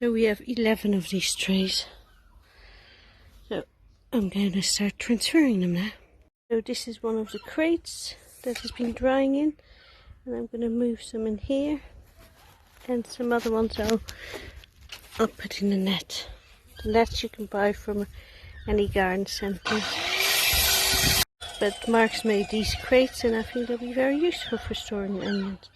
So we have 11 of these trays. So I'm going to start transferring them now. So this is one of the crates that has been drying in, and I'm going to move some in here, and some other ones I'll put in the net. The nets you can buy from any garden centre. But Mark's made these crates, and I think they'll be very useful for storing onions.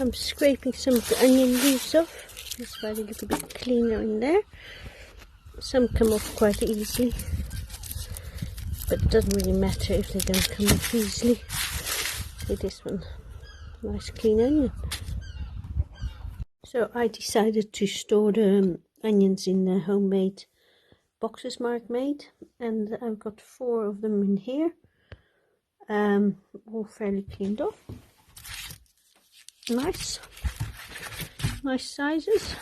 I'm scraping some of the onion leaves off. That's why they look a bit cleaner in there. Some come off quite easily, but it doesn't really matter if they don't come off easily. See this one, nice clean onion. So I decided to store the onions in the homemade boxes Mark made, and I've got 4 of them in here, all fairly cleaned off. Nice sizes,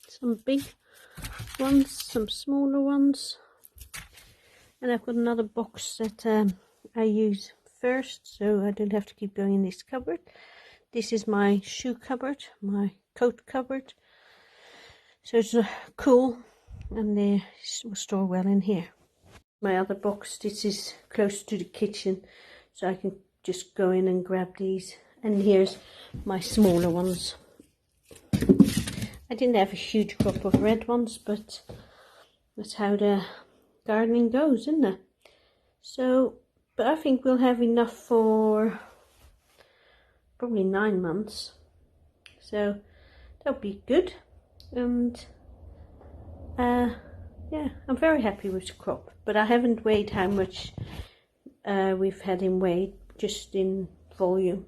some big ones, some smaller ones, and I've got another box that I use first, so I don't have to keep going in this cupboard. This is my shoe cupboard, my coat cupboard, so it's cool, and they will store well in here. My other box, this is close to the kitchen, so I can just go in and grab these. And here's my smaller ones. I didn't have a huge crop of red ones, but that's how the gardening goes, isn't it? So, but I think we'll have enough for probably 9 months. So that'll be good. And yeah, I'm very happy with the crop. But I haven't weighed how much we've had in weight, just in volume.